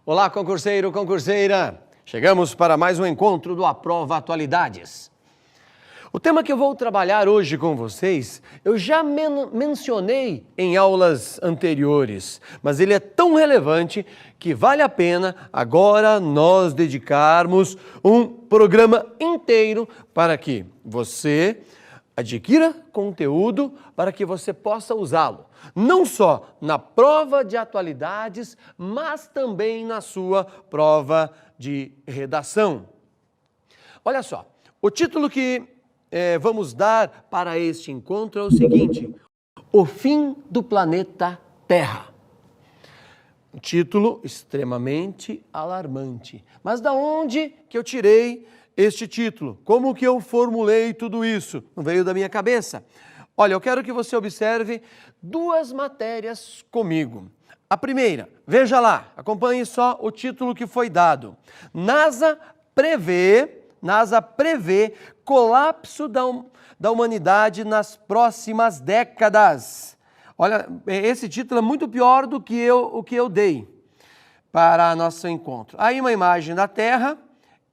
Olá, concurseiro, concurseira! Chegamos para mais um encontro do Aprova Atualidades. O tema que eu vou trabalhar hoje com vocês, eu já mencionei em aulas anteriores, mas ele é tão relevante que vale a pena agora nós dedicarmos um programa inteiro para que você adquira conteúdo para que você possa usá-lo, não só na prova de atualidades, mas também na sua prova de redação. Olha só, o título que vamos dar para este encontro é o seguinte: O fim do planeta Terra. Um título extremamente alarmante. Mas da onde que eu tirei este título? Como que eu formulei tudo isso? Não veio da minha cabeça. Olha, eu quero que você observe duas matérias comigo. A primeira, veja lá, acompanhe só o título que foi dado. NASA prevê colapso da humanidade nas próximas décadas. Olha, esse título é muito pior do que o que eu dei para nosso encontro. Aí uma imagem da Terra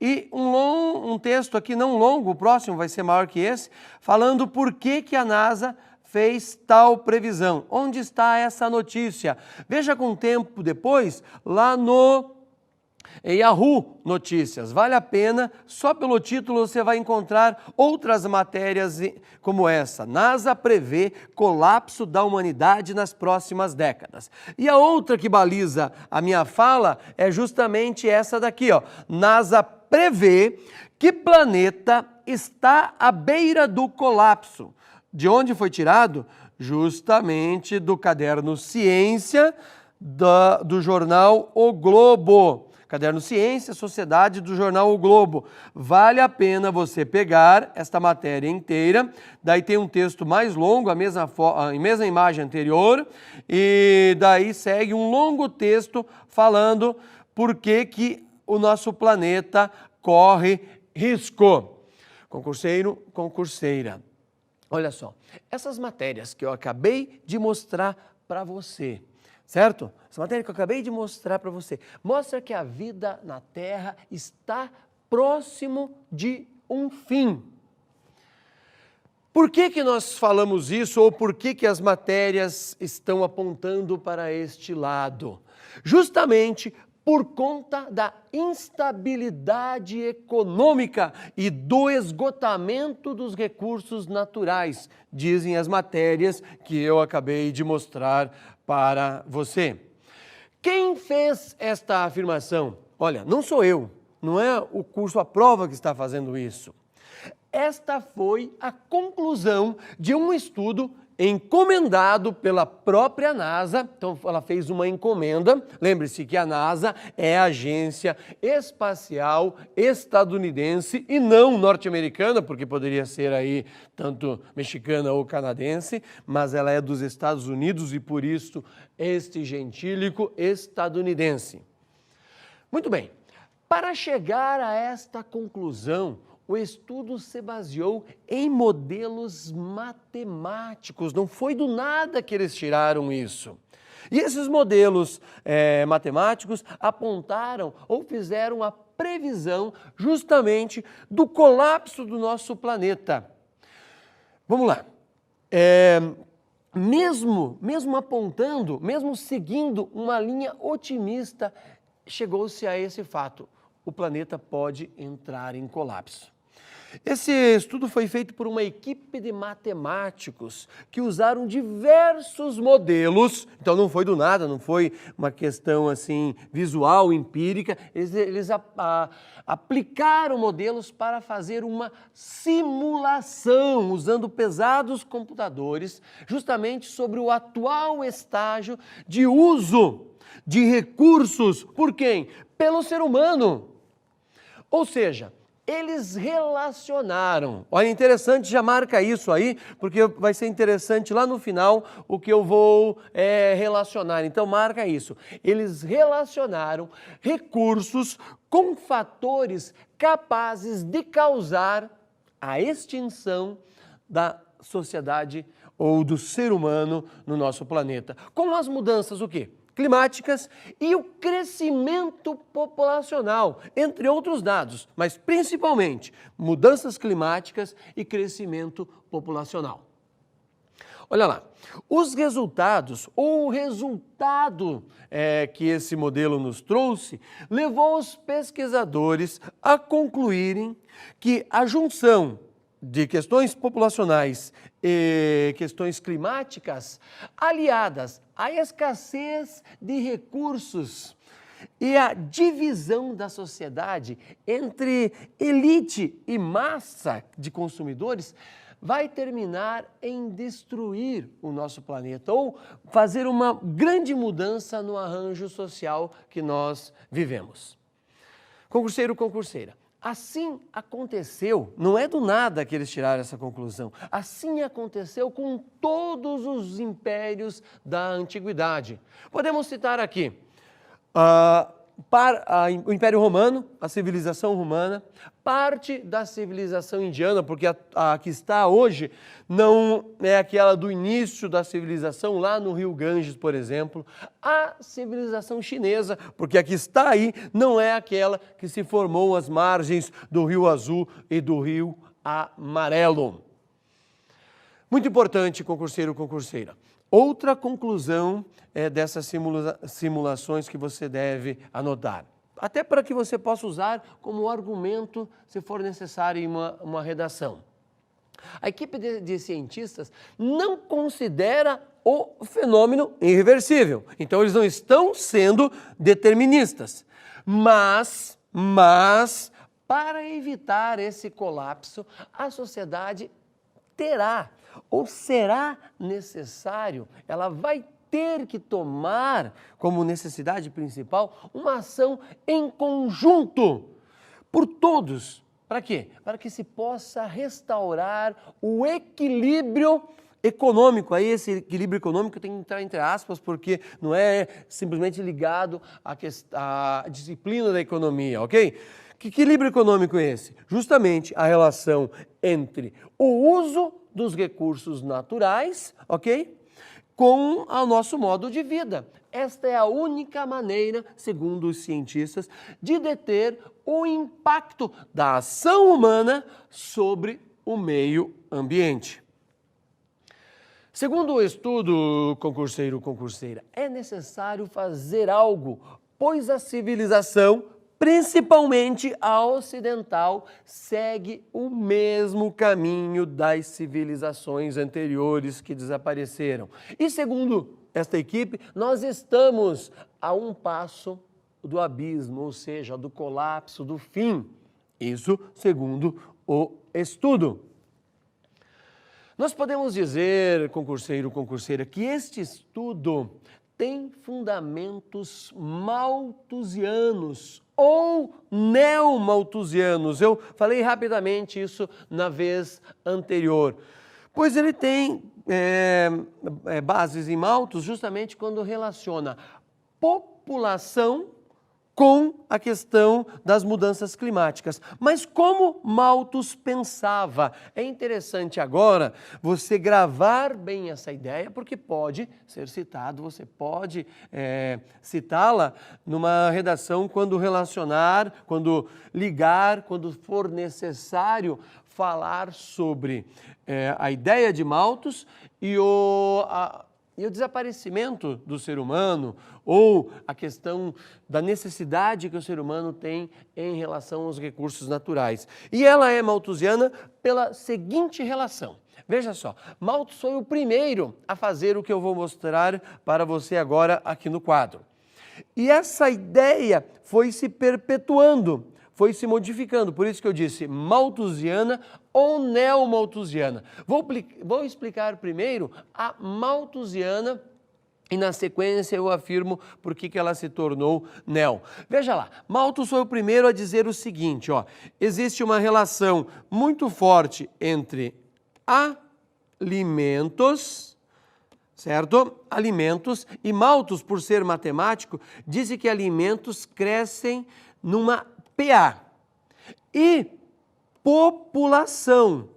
e um texto aqui não longo, o próximo vai ser maior que esse, falando por que a NASA fez tal previsão. Onde está essa notícia? Veja com tempo depois, lá no Yahoo Notícias. Vale a pena, só pelo título você vai encontrar outras matérias como essa. NASA prevê colapso da humanidade nas próximas décadas. E a outra que baliza a minha fala é justamente essa daqui, ó. NASA prevê que planeta está à beira do colapso. De onde foi tirado? Justamente do caderno Ciência do jornal O Globo. Caderno Ciência, Sociedade do jornal O Globo. Vale a pena você pegar esta matéria inteira, daí tem um texto mais longo, a mesma imagem anterior, e daí segue um longo texto falando por que o nosso planeta corre risco. Concurseiro, concurseira. Olha só, essas matérias que eu acabei de mostrar para você, certo? Essa matéria que eu acabei de mostrar para você, mostra que a vida na Terra está próximo de um fim. Por que nós falamos isso ou por que as matérias estão apontando para este lado? Justamente por conta da instabilidade econômica e do esgotamento dos recursos naturais, dizem as matérias que eu acabei de mostrar para você. Quem fez esta afirmação? Olha, não sou eu, não é o curso à prova que está fazendo isso. Esta foi a conclusão de um estudo encomendado pela própria NASA. Então ela fez uma encomenda. Lembre-se que a NASA é a agência espacial estadunidense e não norte-americana, porque poderia ser aí tanto mexicana ou canadense, mas ela é dos Estados Unidos e por isso este gentílico estadunidense. Muito bem, para chegar a esta conclusão, o estudo se baseou em modelos matemáticos, não foi do nada que eles tiraram isso. E esses modelos matemáticos apontaram ou fizeram a previsão justamente do colapso do nosso planeta. Vamos lá. Mesmo apontando, mesmo seguindo uma linha otimista, chegou-se a esse fato: o planeta pode entrar em colapso. Esse estudo foi feito por uma equipe de matemáticos que usaram diversos modelos, então não foi do nada, não foi uma questão assim visual, empírica, eles aplicaram modelos para fazer uma simulação, usando pesados computadores, justamente sobre o atual estágio de uso de recursos, por quem? Pelo ser humano. Ou seja, eles relacionaram, olha, interessante, já marca isso aí, porque vai ser interessante lá no final o que eu vou relacionar, então marca isso. Eles relacionaram recursos com fatores capazes de causar a extinção da sociedade ou do ser humano no nosso planeta. Com as mudanças o quê? climáticas e o crescimento populacional, entre outros dados, mas principalmente mudanças climáticas e crescimento populacional. Olha lá, os resultados, ou o resultado que esse modelo nos trouxe, levou os pesquisadores a concluírem que a junção de questões populacionais e questões climáticas, aliadas à escassez de recursos e à divisão da sociedade entre elite e massa de consumidores, vai terminar em destruir o nosso planeta ou fazer uma grande mudança no arranjo social que nós vivemos. Concurseiro, concurseira, assim aconteceu, não é do nada que eles tiraram essa conclusão, assim aconteceu com todos os impérios da antiguidade. Podemos citar aqui o Império Romano, a civilização romana, parte da civilização indiana, porque a que está hoje não é aquela do início da civilização, lá no Rio Ganges, por exemplo, a civilização chinesa, porque a que está aí não é aquela que se formou às margens do Rio Azul e do Rio Amarelo. Muito importante, concurseiro, concurseira. Outra conclusão dessas simulações que você deve anotar, até para que você possa usar como argumento se for necessário em uma redação. A equipe de cientistas não considera o fenômeno irreversível, então eles não estão sendo deterministas, mas para evitar esse colapso, a sociedade terá ou será necessário, ela vai ter que tomar como necessidade principal uma ação em conjunto por todos. Para quê? Para que se possa restaurar o equilíbrio econômico. Aí esse equilíbrio econômico tem que entrar entre aspas, porque não é simplesmente ligado à disciplina da economia, ok? Que equilíbrio econômico é esse? Justamente a relação entre o uso dos recursos naturais, ok? Com o nosso modo de vida. Esta é a única maneira, segundo os cientistas, de deter o impacto da ação humana sobre o meio ambiente. Segundo o estudo, concurseiro, concurseira, é necessário fazer algo, pois a civilização, principalmente a ocidental, segue o mesmo caminho das civilizações anteriores que desapareceram. E segundo esta equipe, nós estamos a um passo do abismo, ou seja, do colapso, do fim. Isso segundo o estudo. Nós podemos dizer, concurseiro, concurseira, que este estudo tem fundamentos malthusianos ou neomalthusianos. Eu falei rapidamente isso na vez anterior, pois ele tem bases em Malthus justamente quando relaciona população com a questão das mudanças climáticas. Mas como Malthus pensava? É interessante agora você gravar bem essa ideia, porque pode ser citado, você pode citá-la numa redação quando relacionar, quando ligar, quando for necessário falar sobre a ideia de Malthus e o desaparecimento do ser humano, ou a questão da necessidade que o ser humano tem em relação aos recursos naturais. E ela é malthusiana pela seguinte relação. Veja só, Malthus foi o primeiro a fazer o que eu vou mostrar para você agora aqui no quadro. E essa ideia foi se perpetuando, foi se modificando, por isso que eu disse malthusiana ou neomalthusiana. Vou explicar primeiro a malthusiana e na sequência eu afirmo por que ela se tornou neo. Veja lá, Malthus foi o primeiro a dizer o seguinte, ó, existe uma relação muito forte entre alimentos, certo? Alimentos, e Malthus, por ser matemático, disse que alimentos crescem numa PA. E população.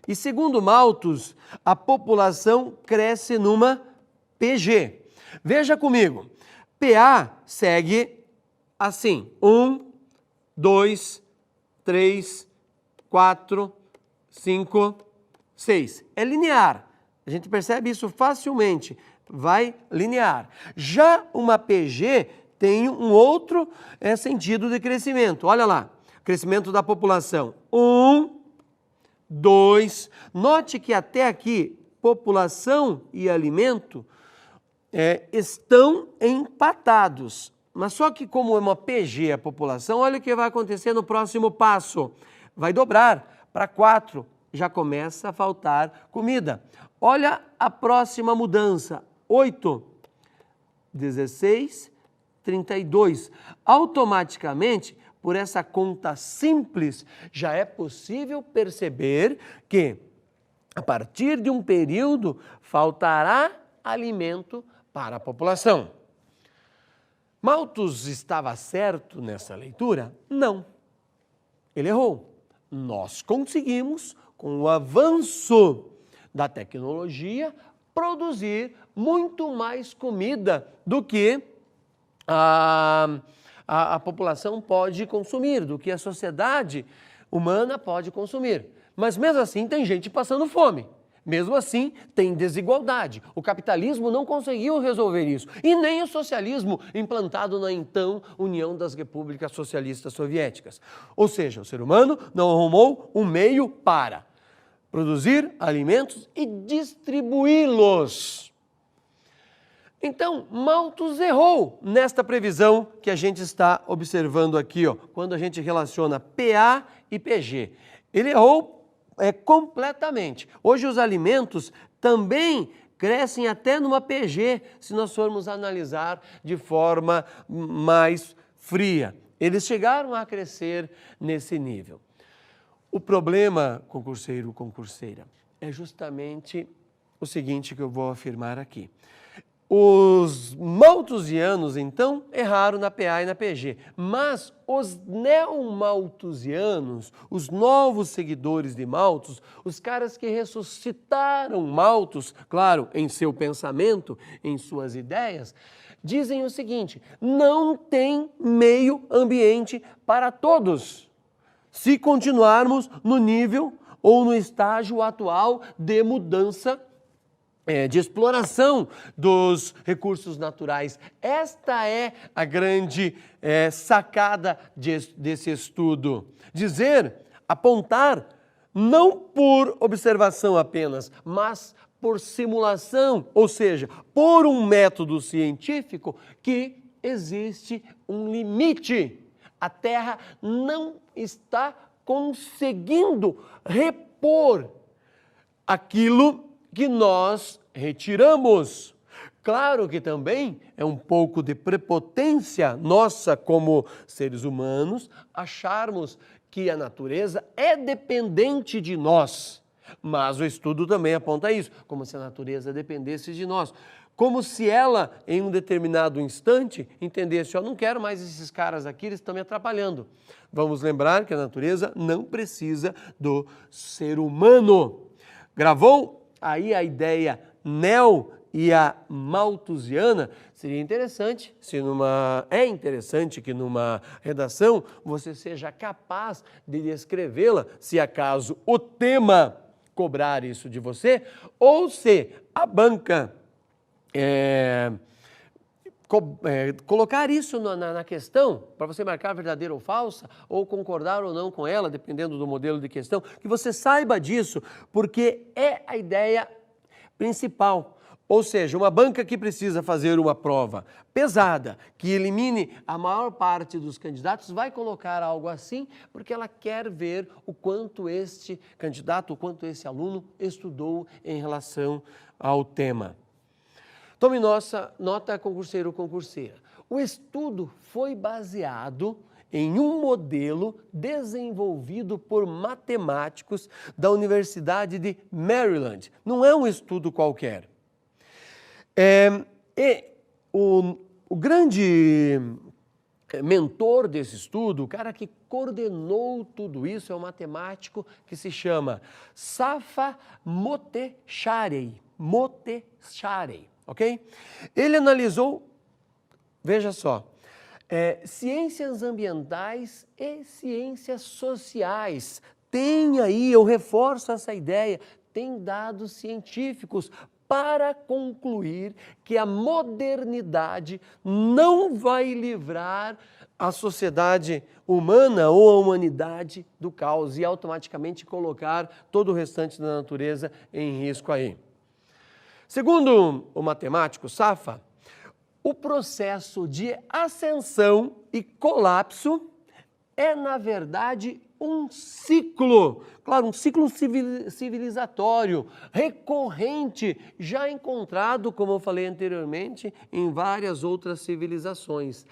E segundo Malthus, a população cresce numa PG. Veja comigo, PA segue assim, 1, 2, 3, 4, 5, 6. É linear, a gente percebe isso facilmente, vai linear. Já uma PG tem um outro sentido de crescimento, olha lá, crescimento da população, 1, 2, note que até aqui, população e alimento estão empatados. Mas só que como é uma PG a população, olha o que vai acontecer no próximo passo. Vai dobrar para 4, já começa a faltar comida. Olha a próxima mudança, 8, 16, 32. Automaticamente, por essa conta simples, já é possível perceber que, a partir de um período, faltará alimento para a população. Malthus estava certo nessa leitura? Não. Ele errou. Nós conseguimos, com o avanço da tecnologia, produzir muito mais comida do que a população pode consumir, do que a sociedade humana pode consumir. Mas mesmo assim tem gente passando fome. Mesmo assim, tem desigualdade. O capitalismo não conseguiu resolver isso. E nem o socialismo implantado na então União das Repúblicas Socialistas Soviéticas. Ou seja, o ser humano não arrumou um meio para produzir alimentos e distribuí-los. Então, Malthus errou nesta previsão que a gente está observando aqui, quando a gente relaciona PA e PG. Ele errou completamente. Hoje os alimentos também crescem até numa PG, se nós formos analisar de forma mais fria. Eles chegaram a crescer nesse nível. O problema, concurseiro, concurseira, é justamente o seguinte que eu vou afirmar aqui. Os malthusianos, então, erraram na PA e na PG, mas os neomalthusianos, os novos seguidores de Malthus, os caras que ressuscitaram Malthus, claro, em seu pensamento, em suas ideias, dizem o seguinte: não tem meio ambiente para todos, se continuarmos no nível ou no estágio atual de mudança de exploração dos recursos naturais. Esta é a grande sacada desse estudo. Apontar, não por observação apenas, mas por simulação, ou seja, por um método científico, que existe um limite. A Terra não está conseguindo repor aquilo que nós retiramos. Claro que também é um pouco de prepotência nossa como seres humanos acharmos que a natureza é dependente de nós. Mas o estudo também aponta isso, como se a natureza dependesse de nós. Como se ela, em um determinado instante, entendesse: eu não quero mais esses caras aqui, eles estão me atrapalhando. Vamos lembrar que a natureza não precisa do ser humano. Gravou aí a ideia neo e a malthusiana? Seria interessante, é interessante que numa redação você seja capaz de descrevê-la, se acaso o tema cobrar isso de você, ou se a banca colocar isso na questão, para você marcar verdadeira ou falsa, ou concordar ou não com ela, dependendo do modelo de questão, que você saiba disso, porque é a ideia principal. Ou seja, uma banca que precisa fazer uma prova pesada, que elimine a maior parte dos candidatos, vai colocar algo assim, porque ela quer ver o quanto este candidato, o quanto esse aluno estudou em relação ao tema. Tome nota, concurseiro, concurseira. O estudo foi baseado em um modelo desenvolvido por matemáticos da Universidade de Maryland. Não é um estudo qualquer. O grande mentor desse estudo, o cara que coordenou tudo isso, é um matemático que se chama Safa Moteshari, ok? Ele analisou, veja só, ciências ambientais e ciências sociais. Tem aí, eu reforço essa ideia, tem dados científicos para concluir que a modernidade não vai livrar a sociedade humana ou a humanidade do caos e automaticamente colocar todo o restante da natureza em risco aí. Segundo o matemático Safa, o processo de ascensão e colapso é, na verdade, um ciclo, claro, um ciclo civilizatório, recorrente, já encontrado, como eu falei anteriormente, em várias outras civilizações.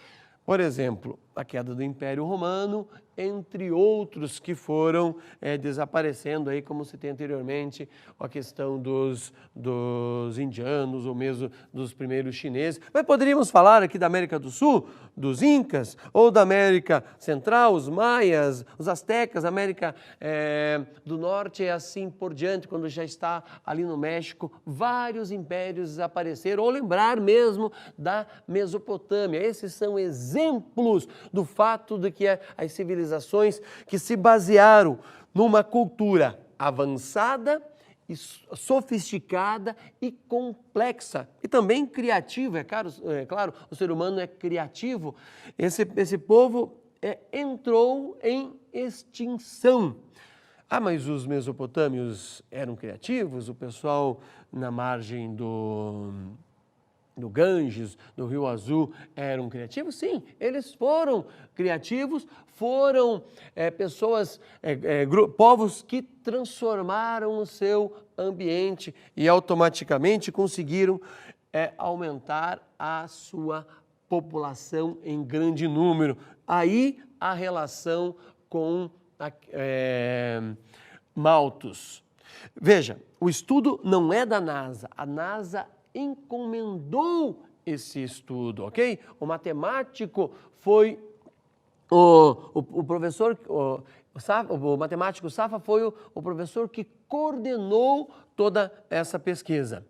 Por exemplo, a queda do Império Romano, entre outros que foram desaparecendo, aí, como citei anteriormente, a questão dos indianos ou mesmo dos primeiros chineses. Mas poderíamos falar aqui da América do Sul, dos Incas, ou da América Central, os Maias, os Astecas, América do Norte e assim por diante, quando já está ali no México, vários impérios desapareceram, ou lembrar mesmo da Mesopotâmia. Esses são exemplos do fato de que as civilizações que se basearam numa cultura avançada, sofisticada e complexa e também criativa, claro, o ser humano é criativo, esse povo entrou em extinção. Ah, mas os mesopotâmios eram criativos, o pessoal na margem do Ganges, do Rio Azul, eram criativos? Sim, eles foram criativos, foram pessoas, povos que transformaram o seu ambiente e automaticamente conseguiram aumentar a sua população em grande número. Aí a relação com Malthus. Veja, o estudo não é da NASA, a NASA encomendou esse estudo, ok? O matemático foi o professor, o matemático Safa foi o professor que coordenou toda essa pesquisa.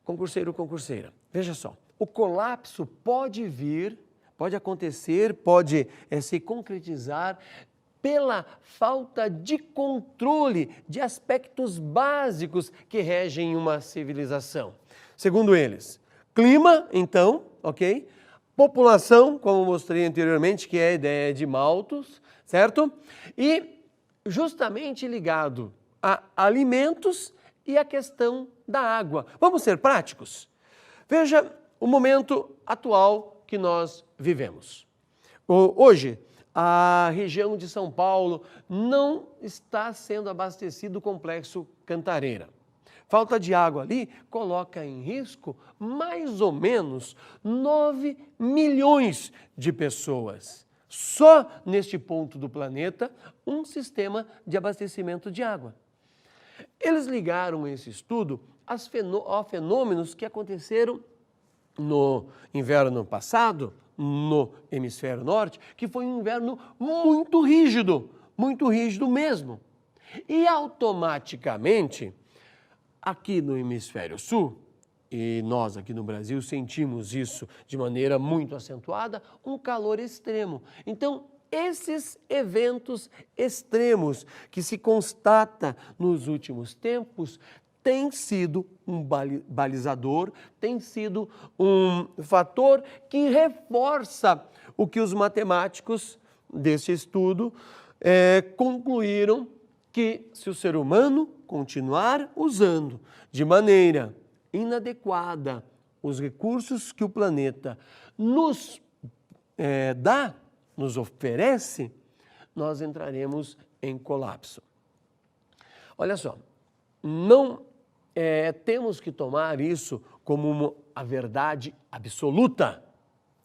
Concurseiro, concurseira, veja só, o colapso pode vir, pode acontecer, pode se concretizar pela falta de controle de aspectos básicos que regem uma civilização. Segundo eles, clima, então, ok? População, como mostrei anteriormente, que é a ideia de Malthus, certo? E justamente ligado a alimentos e a questão da água. Vamos ser práticos? Veja o momento atual que nós vivemos. Hoje, a região de São Paulo não está sendo abastecido o complexo Cantareira. Falta de água ali coloca em risco mais ou menos 9 milhões de pessoas. Só neste ponto do planeta, um sistema de abastecimento de água. Eles ligaram esse estudo a fenômenos que aconteceram no inverno passado, no hemisfério norte, que foi um inverno muito rígido mesmo. E automaticamente, aqui no hemisfério sul, e nós aqui no Brasil sentimos isso de maneira muito acentuada, um calor extremo. Então, esses eventos extremos que se constata nos últimos tempos tem sido um balizador, tem sido um fator que reforça o que os matemáticos desse estudo concluíram, que se o ser humano continuar usando de maneira inadequada os recursos que o planeta nos nos oferece, nós entraremos em colapso. Olha só, não temos que tomar isso como a verdade absoluta.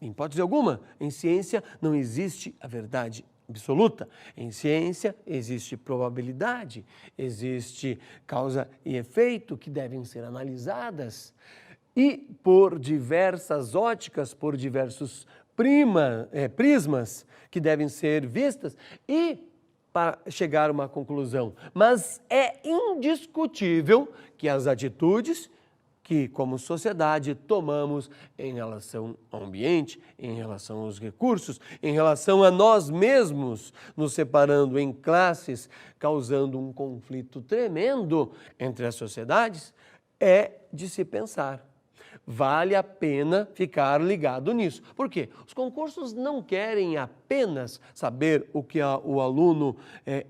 Em hipótese alguma, em ciência não existe a verdade absoluta. Em ciência existe probabilidade, existe causa e efeito que devem ser analisadas e por diversas óticas, por diversos prismas que devem ser vistas e para chegar a uma conclusão. Mas é indiscutível que as atitudes que, como sociedade, tomamos em relação ao ambiente, em relação aos recursos, em relação a nós mesmos, nos separando em classes, causando um conflito tremendo entre as sociedades, é de se pensar. Vale a pena ficar ligado nisso. Por quê? Os concursos não querem apenas saber o que o aluno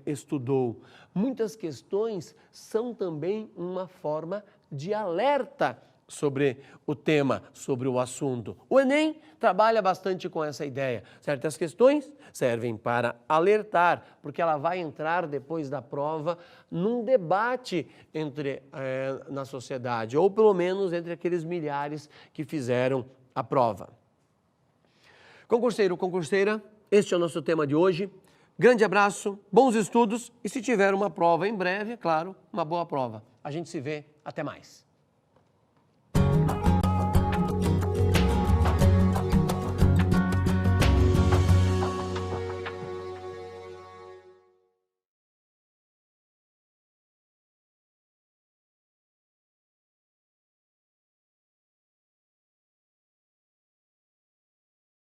estudou. Muitas questões são também uma forma de alerta sobre o tema, sobre o assunto. O Enem trabalha bastante com essa ideia. Certas questões servem para alertar, porque ela vai entrar depois da prova num debate na sociedade, ou pelo menos entre aqueles milhares que fizeram a prova. Concurseiro, concurseira, este é o nosso tema de hoje. Grande abraço, bons estudos e se tiver uma prova em breve, é claro, uma boa prova. A gente se vê, até mais.